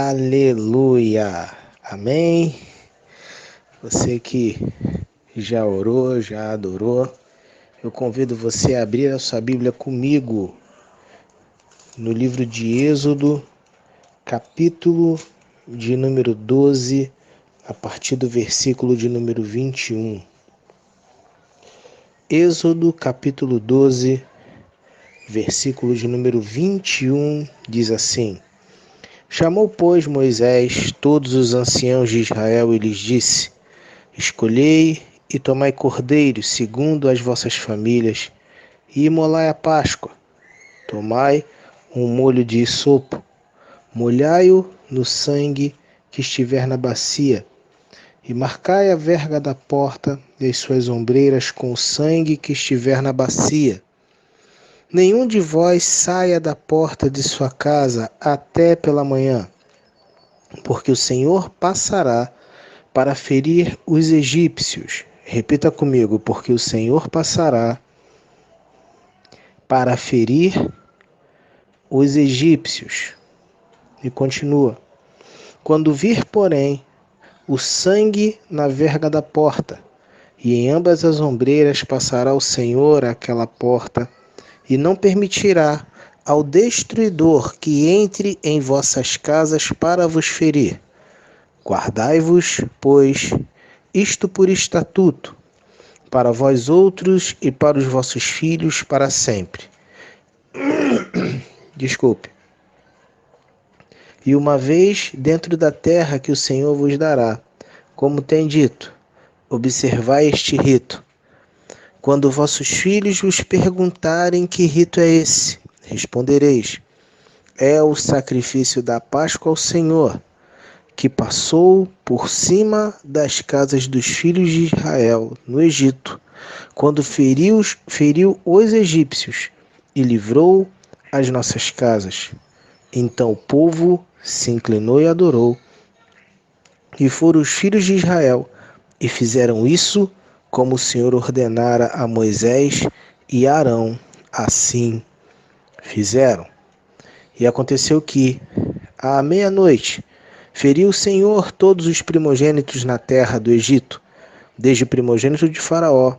Aleluia! Amém? Você que já orou, já adorou, eu convido você a abrir a sua Bíblia comigo no livro de Êxodo, capítulo de número 12, a partir do versículo de número 21. Êxodo, capítulo 12, versículo de número 21, diz assim: Chamou, pois, Moisés todos os anciãos de Israel e lhes disse: Escolhei e tomai cordeiros segundo as vossas famílias, e imolai a Páscoa. Tomai um molho de hisopo, molhai-o no sangue que estiver na bacia, e marcai a verga da porta e as suas ombreiras com o sangue que estiver na bacia. Nenhum de vós saia da porta de sua casa até pela manhã, porque o Senhor passará para ferir os egípcios. Repita comigo, porque o Senhor passará para ferir os egípcios. E continua: Quando vir, porém, o sangue na verga da porta, e em ambas as ombreiras passará o Senhor àquela porta, e não permitirá ao destruidor que entre em vossas casas para vos ferir. Guardai-vos, pois, isto por estatuto, para vós outros e para os vossos filhos para sempre. Desculpe. E uma vez dentro da terra que o Senhor vos dará, como tem dito, observai este rito. Quando vossos filhos vos perguntarem que rito é esse, respondereis: é o sacrifício da Páscoa ao Senhor, que passou por cima das casas dos filhos de Israel no Egito, quando feriu os egípcios e livrou as nossas casas. Então o povo se inclinou e adorou. E foram os filhos de Israel e fizeram isso como o Senhor ordenara a Moisés e Arão. Assim fizeram. E aconteceu que, à meia-noite, feriu o Senhor todos os primogênitos na terra do Egito, desde o primogênito de Faraó,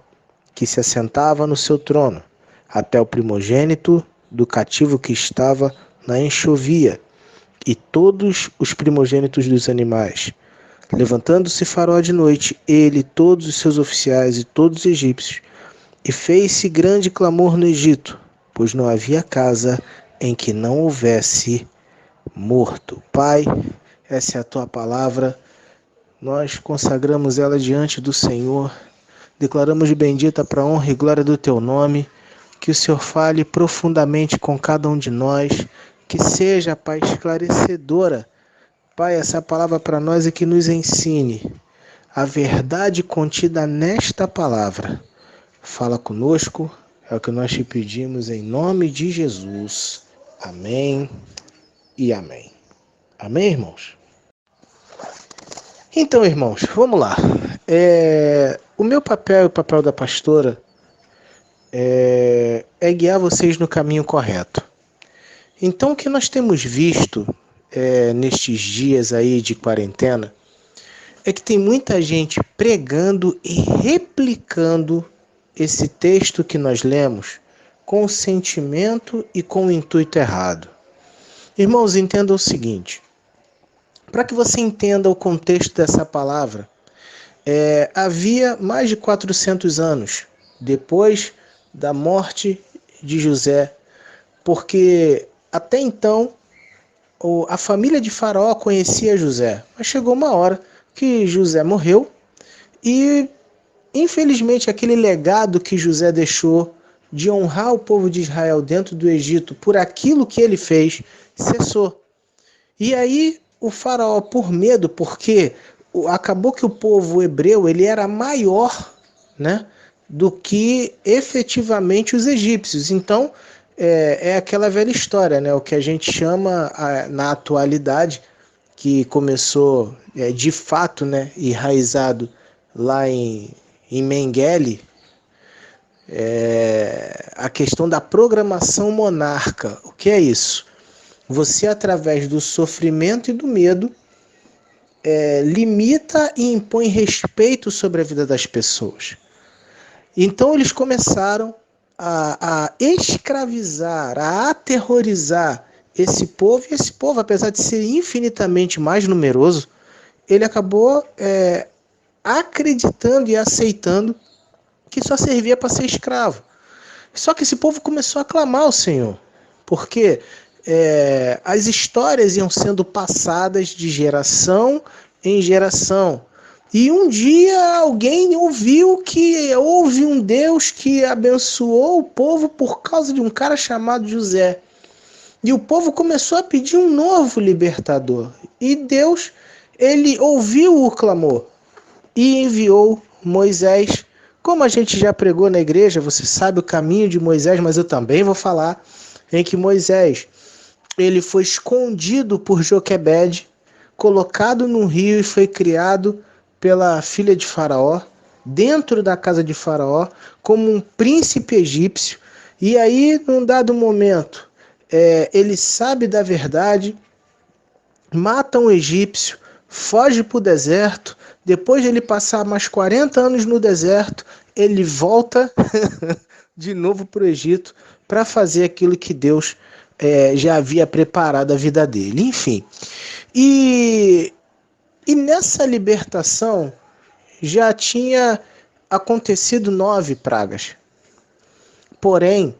que se assentava no seu trono, até o primogênito do cativo que estava na enxovia, e todos os primogênitos dos animais. Levantando-se Faraó de noite, ele, todos os seus oficiais e todos os egípcios, e fez-se grande clamor no Egito, pois não havia casa em que não houvesse morto. Pai, essa é a tua palavra, nós consagramos ela diante do Senhor, declaramos bendita para a honra e glória do teu nome, que o Senhor fale profundamente com cada um de nós, que seja, Pai, esclarecedora. Pai, essa palavra para nós é que nos ensine a verdade contida nesta palavra. Fala conosco, é o que nós te pedimos em nome de Jesus. Amém e amém. Amém, irmãos? Então, irmãos, vamos lá. O meu papel e o papel da pastora é guiar vocês no caminho correto. Então, o que nós temos visto nestes dias aí de quarentena é que tem muita gente pregando e replicando esse texto que nós lemos com o sentimento e com o intuito errado. Irmãos, entendam o seguinte: para que você entenda o contexto dessa palavra, havia mais de 400 anos depois da morte de José, porque até então a família de Faraó conhecia José, mas chegou uma hora que José morreu e, infelizmente, aquele legado que José deixou de honrar o povo de Israel dentro do Egito por aquilo que ele fez, cessou. E aí o Faraó, por medo, porque acabou que o povo hebreu ele era maior, né, do que efetivamente os egípcios. Então, é aquela velha história, né, o que a gente chama na atualidade, que começou de fato, né, enraizado lá em Mengele, a questão da programação monarca. O que é isso? Você, através do sofrimento e do medo, limita e impõe respeito sobre a vida das pessoas. Então eles começaram a escravizar, a aterrorizar esse povo, e esse povo, apesar de ser infinitamente mais numeroso, ele acabou acreditando e aceitando que só servia para ser escravo. Só que esse povo começou a clamar ao Senhor, porque as histórias iam sendo passadas de geração em geração. E um dia alguém ouviu que houve um Deus que abençoou o povo por causa de um cara chamado José. E o povo começou a pedir um novo libertador. E Deus, ele ouviu o clamor e enviou Moisés. Como a gente já pregou na igreja, você sabe o caminho de Moisés, mas eu também vou falar em que Moisés, ele foi escondido por Joquebede, colocado num rio e foi criado pela filha de Faraó, dentro da casa de Faraó, como um príncipe egípcio. E aí, num dado momento, ele sabe da verdade, mata um egípcio, foge para o deserto. Depois de ele passar mais 40 anos no deserto, ele volta de novo para o Egito para fazer aquilo que Deus já havia preparado a vida dele. Enfim, e nessa libertação já tinha acontecido 9 pragas. Porém,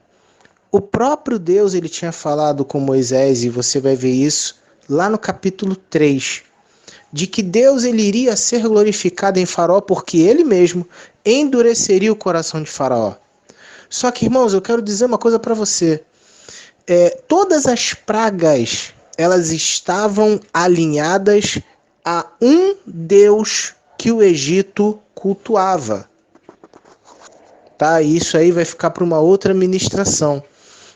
o próprio Deus ele tinha falado com Moisés, e você vai ver isso lá no capítulo 3, de que Deus ele iria ser glorificado em Faraó, porque ele mesmo endureceria o coração de Faraó. Só que, irmãos, eu quero dizer uma coisa para você. Todas as pragas, elas estavam alinhadas a um Deus que o Egito cultuava. Tá? Isso aí vai ficar para uma outra ministração.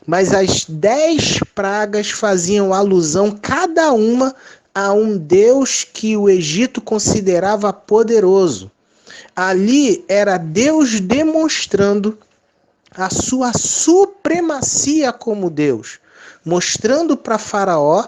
Mas as 10 pragas faziam alusão, cada uma, a um Deus que o Egito considerava poderoso. Ali era Deus demonstrando a sua supremacia como Deus, mostrando para Faraó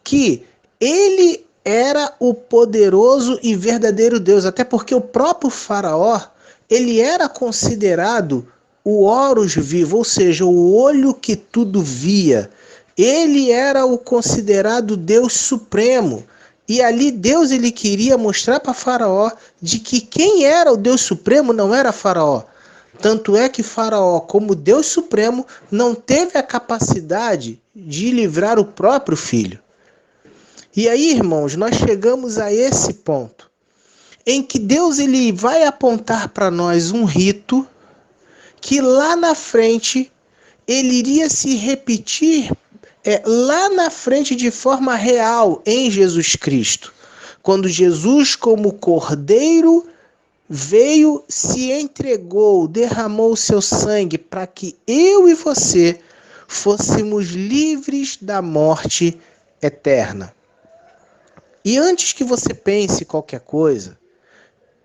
que ele era o poderoso e verdadeiro Deus, até porque o próprio Faraó, ele era considerado o Horus vivo, ou seja, o olho que tudo via. Ele era o considerado Deus supremo. E ali Deus ele queria mostrar para Faraó de que quem era o Deus supremo não era Faraó. Tanto é que Faraó, como Deus supremo, não teve a capacidade de livrar o próprio filho. E aí, irmãos, nós chegamos a esse ponto em que Deus ele vai apontar para nós um rito que lá na frente ele iria se repetir lá na frente de forma real em Jesus Cristo. Quando Jesus, como cordeiro, veio, se entregou, derramou o seu sangue para que eu e você fôssemos livres da morte eterna. E antes que você pense qualquer coisa,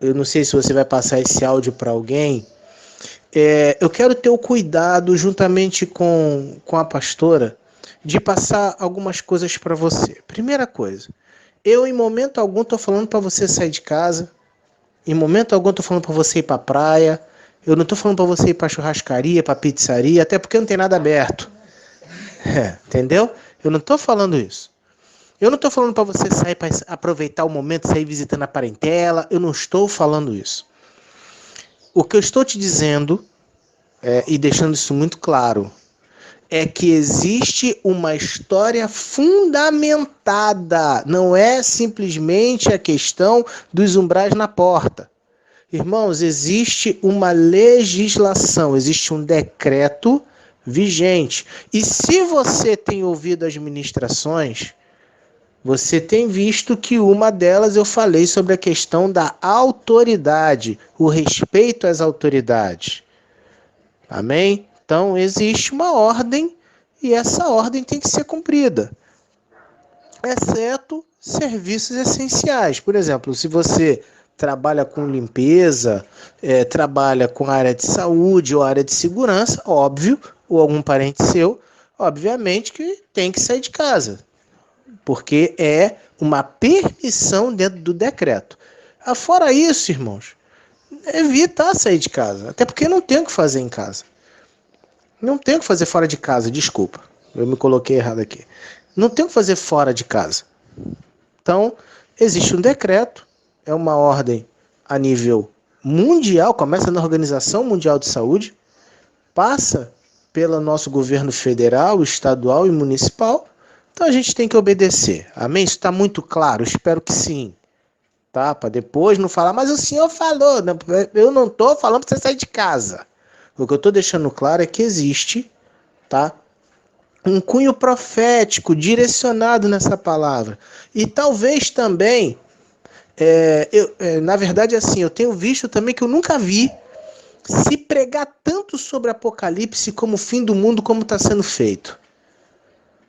eu não sei se você vai passar esse áudio para alguém, eu quero ter o cuidado, juntamente com a pastora, de passar algumas coisas para você. Primeira coisa, eu em momento algum estou falando para você sair de casa, em momento algum estou falando para você ir para a praia, eu não estou falando para você ir para churrascaria, para pizzaria, até porque não tem nada aberto. Entendeu? Eu não estou falando isso. Eu não estou falando para você sair para aproveitar o momento, sair visitando a parentela, eu não estou falando isso. O que eu estou te dizendo, e deixando isso muito claro, é que existe uma história fundamentada, não é simplesmente a questão dos umbrais na porta. Irmãos, existe uma legislação, existe um decreto vigente. E se você tem ouvido as ministrações, você tem visto que uma delas eu falei sobre a questão da autoridade, o respeito às autoridades. Amém? Então, existe uma ordem e essa ordem tem que ser cumprida, exceto serviços essenciais. Por exemplo, se você trabalha com limpeza, trabalha com área de saúde ou área de segurança, óbvio, ou algum parente seu, Obviamente que tem que sair de casa, porque é uma permissão dentro do decreto. Fora isso, irmãos, evitar sair de casa, até porque não tem o que fazer em casa. Não tem o que fazer fora de casa, desculpa. Eu me coloquei errado aqui. Não tem o que fazer fora de casa. Então, existe um decreto, é uma ordem a nível mundial, começa na Organização Mundial de Saúde, passa pelo nosso governo federal, estadual e municipal. Então a gente tem que obedecer. Amém? Isso está muito claro? Espero que sim. Tá? Para depois não falar, mas o senhor falou. Eu não estou falando para você sair de casa. O que eu estou deixando claro é que existe, tá, um cunho profético direcionado nessa palavra. E talvez também, na verdade, assim, eu tenho visto também que eu nunca vi se pregar tanto sobre Apocalipse como o fim do mundo como está sendo feito.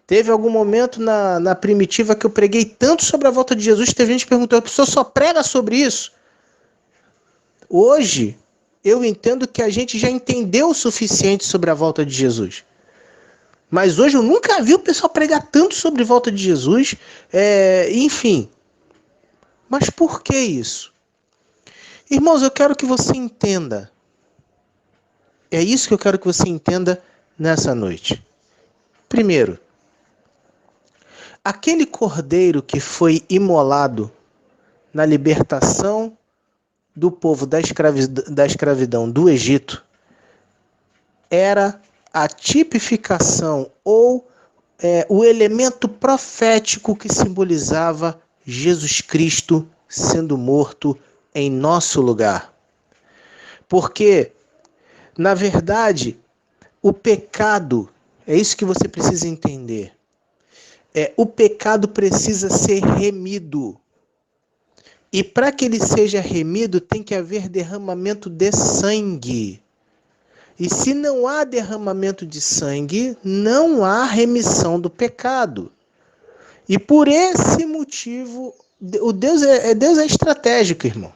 Teve algum momento na primitiva que eu preguei tanto sobre a volta de Jesus, teve gente que perguntou, a pessoa só prega sobre isso? Hoje, eu entendo que a gente já entendeu o suficiente sobre a volta de Jesus. Mas hoje eu nunca vi o pessoal pregar tanto sobre a volta de Jesus. Enfim. Mas por que isso? Irmãos, eu quero que você entenda. É isso que eu quero que você entenda nessa noite. Primeiro, aquele cordeiro que foi imolado na libertação do povo da escravidão do Egito era a tipificação ou o elemento profético que simbolizava Jesus Cristo sendo morto em nosso lugar. Porque, na verdade, o pecado, é isso que você precisa entender, o pecado precisa ser remido. E para que ele seja remido, tem que haver derramamento de sangue. E se não há derramamento de sangue, não há remissão do pecado. E por esse motivo, Deus é estratégico, irmão.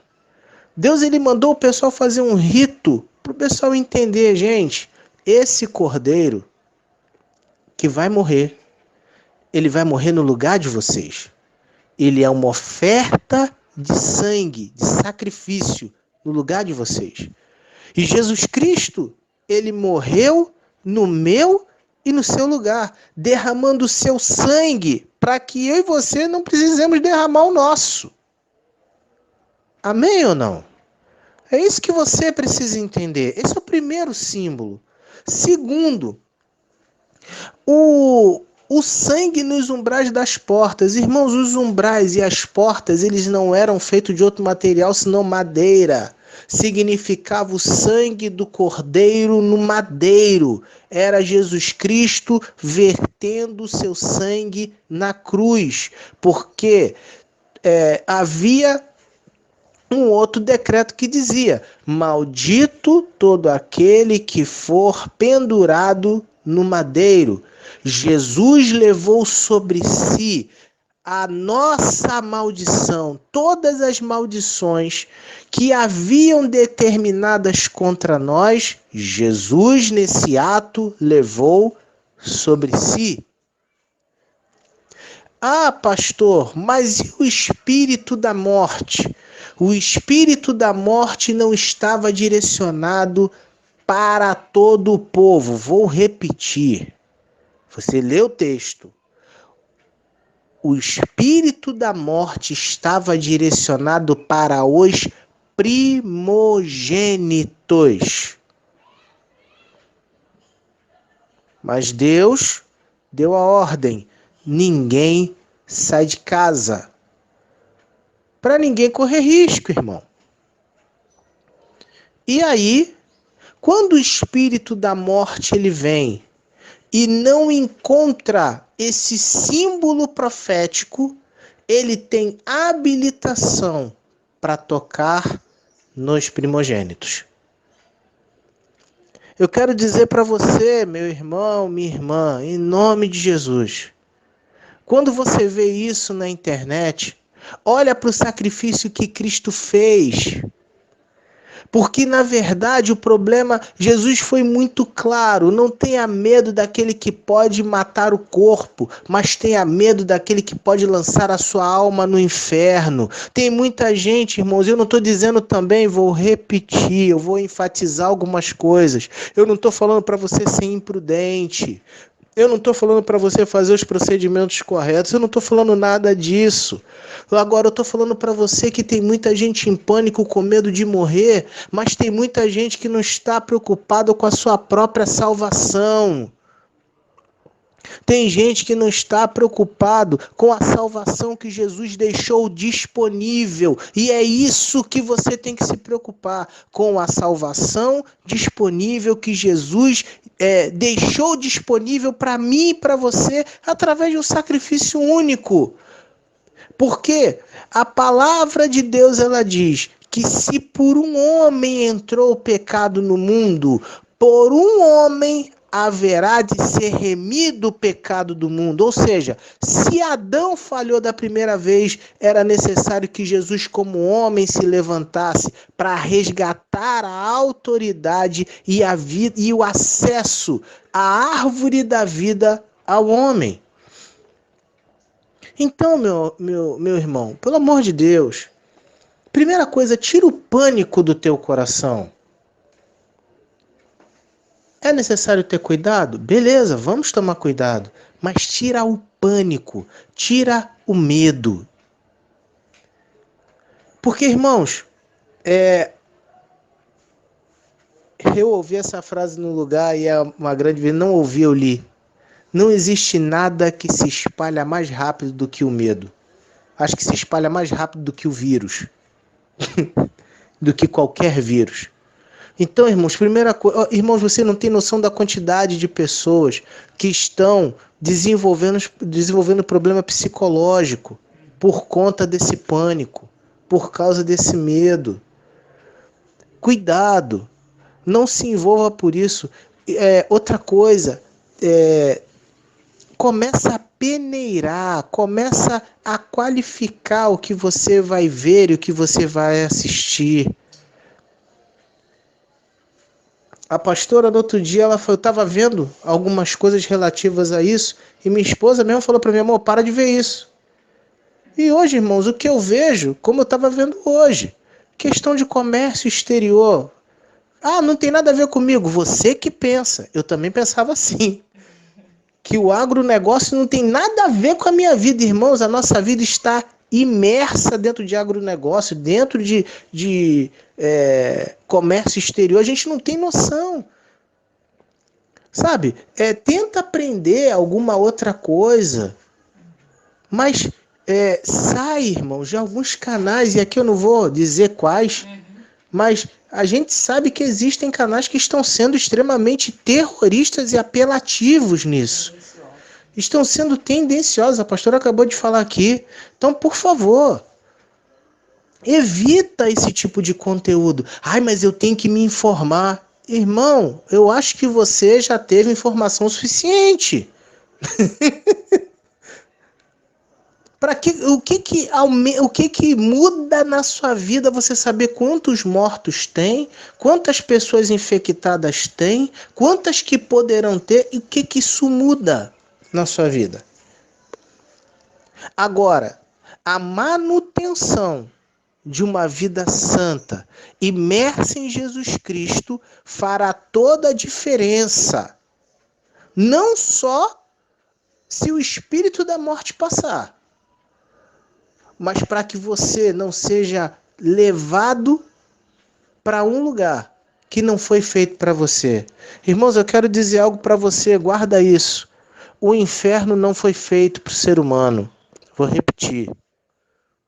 Deus ele mandou o pessoal fazer um rito para o pessoal entender, gente, esse cordeiro que vai morrer, ele vai morrer no lugar de vocês. Ele é uma oferta de sangue, de sacrifício no lugar de vocês. E Jesus Cristo, ele morreu no meu e no seu lugar, derramando o seu sangue para que eu e você não precisemos derramar o nosso. Amém ou não? É isso que você precisa entender. Esse é o primeiro símbolo. Segundo, o sangue nos umbrais das portas. Irmãos, os umbrais e as portas, eles não eram feitos de outro material senão madeira. Significava o sangue do cordeiro no madeiro. Era Jesus Cristo vertendo o seu sangue na cruz. Porque havia um outro decreto que dizia: maldito todo aquele que for pendurado no madeiro. Jesus levou sobre si a nossa maldição, todas as maldições que haviam determinadas contra nós, Jesus nesse ato levou sobre si. Ah, pastor, mas e o espírito da morte? O espírito da morte não estava direcionado para todo o povo. Vou repetir. Você lê o texto. O espírito da morte estava direcionado para os primogênitos. Mas Deus deu a ordem: ninguém sai de casa. Para ninguém correr risco, irmão. E aí, quando o espírito da morte ele vem e não encontra esse símbolo profético, ele tem habilitação para tocar nos primogênitos. Eu quero dizer para você, meu irmão, minha irmã, em nome de Jesus, quando você vê isso na internet, olha para o sacrifício que Cristo fez. Porque, na verdade, o problema, Jesus foi muito claro, não tenha medo daquele que pode matar o corpo, mas tenha medo daquele que pode lançar a sua alma no inferno. Tem muita gente, irmãos, eu não estou dizendo também, vou repetir, eu vou enfatizar algumas coisas. Eu não estou falando para você ser imprudente. Eu não estou falando para você fazer os procedimentos corretos, eu não estou falando nada disso. Agora eu estou falando para você que tem muita gente em pânico com medo de morrer, mas tem muita gente que não está preocupada com a sua própria salvação. Tem gente que não está preocupado com a salvação que Jesus deixou disponível. E é isso que você tem que se preocupar, com a salvação disponível que Jesus deixou disponível para mim e para você através de um sacrifício único. Porque a palavra de Deus ela diz que se por um homem entrou o pecado no mundo, por um homem haverá de ser remido o pecado do mundo. Ou seja, se Adão falhou da primeira vez, era necessário que Jesus, como homem, se levantasse para resgatar a autoridade e a vida e o acesso à árvore da vida ao homem. Então, meu irmão, pelo amor de Deus, primeira coisa, tira o pânico do teu coração. É necessário ter cuidado? Beleza, vamos tomar cuidado. Mas tira o pânico, tira o medo. Porque, irmãos, eu ouvi essa frase no lugar e é uma grande vez, não ouvi, eu li. Não existe nada que se espalha mais rápido do que o medo. Acho que se espalha mais rápido do que o vírus. Do que qualquer vírus. Então, irmãos, primeira coisa, irmãos, você não tem noção da quantidade de pessoas que estão desenvolvendo problema psicológico por conta desse pânico, por causa desse medo. Cuidado, não se envolva por isso. Outra coisa, começa a peneirar, começa a qualificar o que você vai ver e o que você vai assistir. A pastora, no outro dia, ela falou, eu estava vendo algumas coisas relativas a isso, e minha esposa mesmo falou para mim, amor, para de ver isso. E hoje, irmãos, o que eu vejo, como eu estava vendo hoje, questão de comércio exterior. Ah, não tem nada a ver comigo, você que pensa. Eu também pensava assim, que o agronegócio não tem nada a ver com a minha vida, irmãos, a nossa vida está imersa dentro de agronegócio, dentro de comércio exterior, a gente não tem noção. Sabe, tenta aprender alguma outra coisa, mas sai, irmão, de alguns canais, e aqui eu não vou dizer quais, mas a gente sabe que existem canais que estão sendo extremamente terroristas e apelativos nisso. Estão sendo tendenciosos, a pastora acabou de falar aqui. Então, por favor, evita esse tipo de conteúdo. Ai, mas eu tenho que me informar. Irmão, eu acho que você já teve informação suficiente. O que muda na sua vida você saber quantos mortos tem, quantas pessoas infectadas tem, quantas que poderão ter e o que isso muda na sua vida? Agora, a manutenção de uma vida santa, imersa em Jesus Cristo, fará toda a diferença. Não só se o espírito da morte passar, mas para que você não seja levado para um lugar que não foi feito para você. Irmãos, eu quero dizer algo para você, guarda isso. O inferno não foi feito para o ser humano. Vou repetir.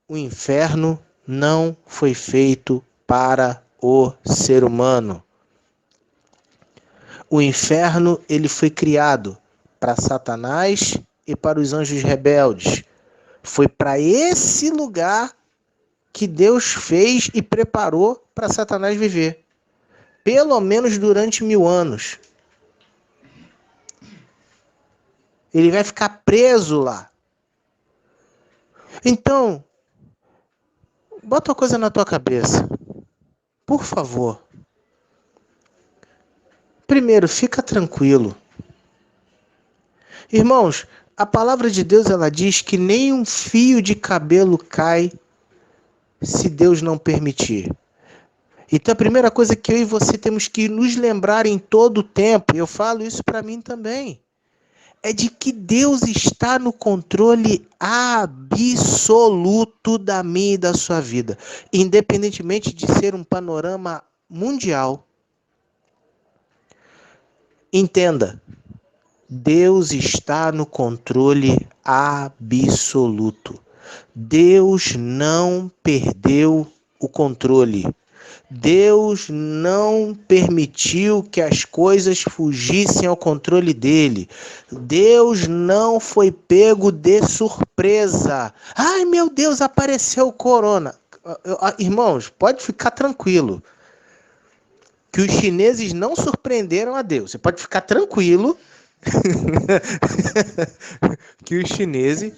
O inferno não foi feito para o ser humano. O inferno, ele foi criado para Satanás e para os anjos rebeldes. Foi para esse lugar que Deus fez e preparou para Satanás viver. Pelo menos durante 1000 anos. Ele vai ficar preso lá. Então, bota uma coisa na tua cabeça. por favor, primeiro, fica tranquilo. Irmãos, a palavra de Deus ela diz que nem um fio de cabelo cai se Deus não permitir. Então a primeira coisa que eu e você temos que nos lembrar em todo o tempo, e eu falo isso para mim também, é de que Deus está no controle absoluto da minha e da sua vida, independentemente de ser um panorama mundial. Entenda, Deus está no controle absoluto. Deus não perdeu o controle. Deus não permitiu que as coisas fugissem ao controle dele. Deus não foi pego de surpresa. Ai, meu Deus, apareceu o corona. Irmãos, pode ficar tranquilo, que os chineses não surpreenderam a Deus. Você pode ficar tranquilo que os chineses...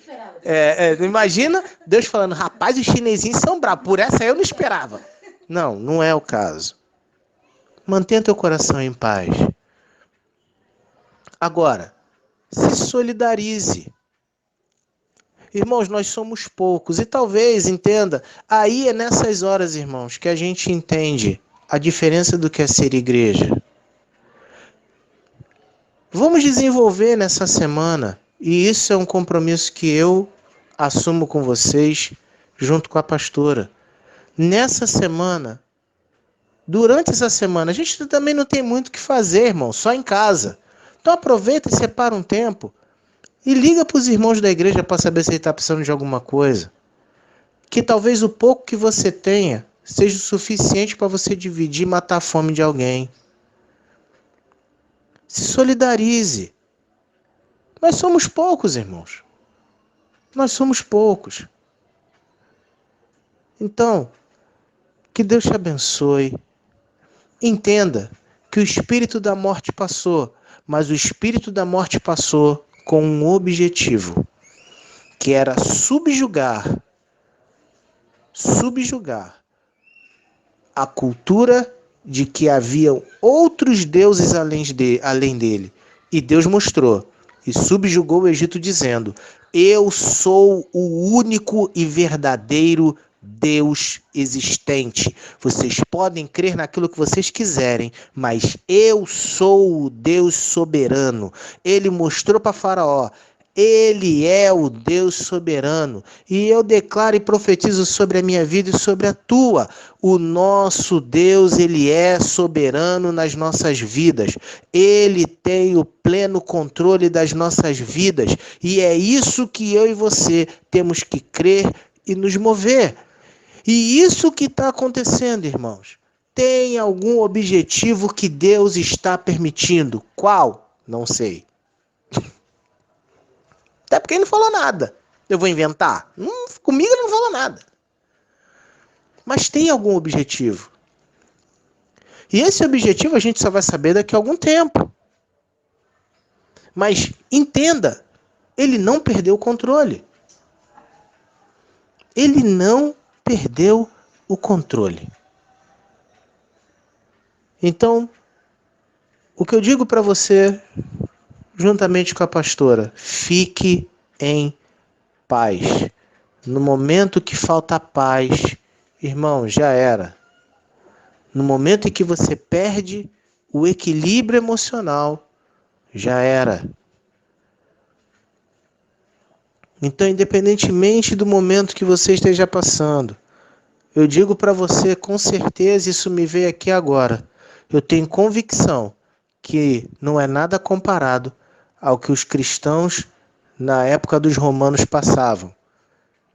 imagina Deus falando, rapaz, os chinesinhos são bravos, por essa eu não esperava. Não, não é o caso. Mantenha teu coração em paz. Agora, se solidarize. Irmãos, nós somos poucos e talvez, entenda, aí é nessas horas, irmãos, que a gente entende a diferença do que é ser igreja. Vamos desenvolver nessa semana, e isso é um compromisso que eu assumo com vocês, junto com a pastora. Nessa semana, durante essa semana, a gente também não tem muito o que fazer, irmão, só em casa. Então aproveita e separa um tempo e liga para os irmãos da igreja para saber se ele está precisando de alguma coisa. Que talvez o pouco que você tenha seja o suficiente para você dividir e matar a fome de alguém. Se solidarize. Nós somos poucos, irmãos. Nós somos poucos. Então, que Deus te abençoe. Entenda que o espírito da morte passou, mas o espírito da morte passou com um objetivo, que era subjugar a cultura de que haviam outros deuses além dele. E Deus mostrou e subjugou o Egito dizendo, eu sou o único e verdadeiro Deus existente. Vocês podem crer naquilo que vocês quiserem, mas eu sou o Deus soberano. Ele mostrou para Faraó, ele é o Deus soberano. E eu declaro e profetizo sobre a minha vida e sobre a tua. O nosso Deus, ele é soberano nas nossas vidas. Ele tem o pleno controle das nossas vidas. E é isso que eu e você temos que crer e nos mover. E isso que está acontecendo, irmãos, tem algum objetivo que Deus está permitindo? Qual? Não sei. Até porque ele não falou nada. Eu vou inventar? Comigo ele não falou nada. Mas tem algum objetivo. E esse objetivo a gente só vai saber daqui a algum tempo. Mas entenda, ele não perdeu o controle. Ele não perdeu o controle. Então, o que eu digo para você, juntamente com a pastora, fique em paz. No momento que falta paz, irmão, já era. No momento em que você perde o equilíbrio emocional, já era. Então, independentemente do momento que você esteja passando, eu digo para você com certeza, isso me veio aqui agora, eu tenho convicção que não é nada comparado ao que os cristãos na época dos romanos passavam,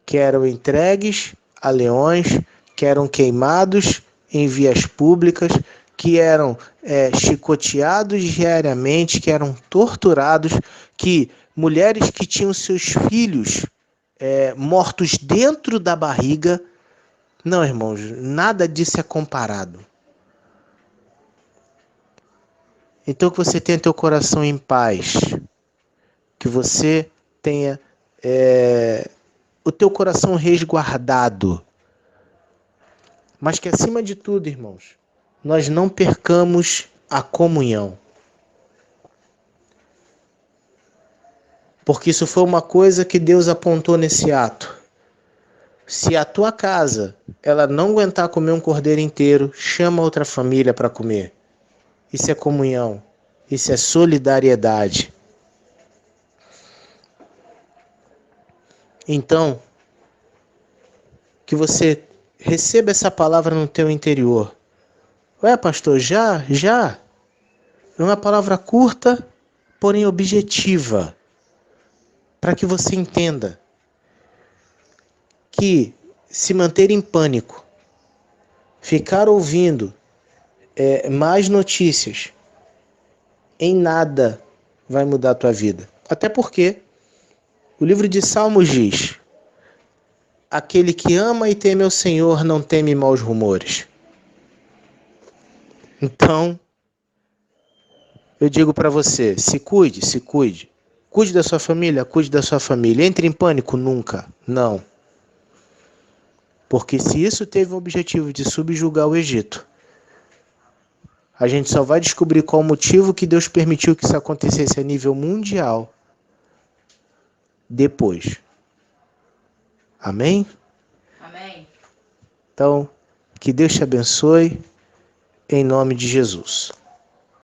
que eram entregues a leões, que eram queimados em vias públicas, que eram chicoteados diariamente, que eram torturados, que mulheres que tinham seus filhos mortos dentro da barriga. Não, irmãos, nada disso é comparado. Então que você tenha teu coração em paz, que você tenha o teu coração resguardado. mas que acima de tudo, irmãos, nós não percamos a comunhão. Porque isso foi uma coisa que Deus apontou nesse ato. Se a tua casa, ela não aguentar comer um cordeiro inteiro, chama outra família para comer. Isso é comunhão. Isso é solidariedade. Então, que você receba essa palavra no teu interior. Ué, pastor, já? É uma palavra curta, porém objetiva, para que você entenda que se manter em pânico, ficar ouvindo mais notícias, em nada vai mudar a tua vida. Até porque o livro de Salmos diz: aquele que ama e teme ao Senhor não teme maus rumores. Então, eu digo para você, se cuide, se cuide. Cuide da sua família, cuide da sua família. Entre em pânico? Nunca, não. Porque se isso teve o objetivo de subjugar o Egito, a gente só vai descobrir qual o motivo que Deus permitiu que isso acontecesse a nível mundial depois. Amém? Amém. Então, que Deus te abençoe, em nome de Jesus.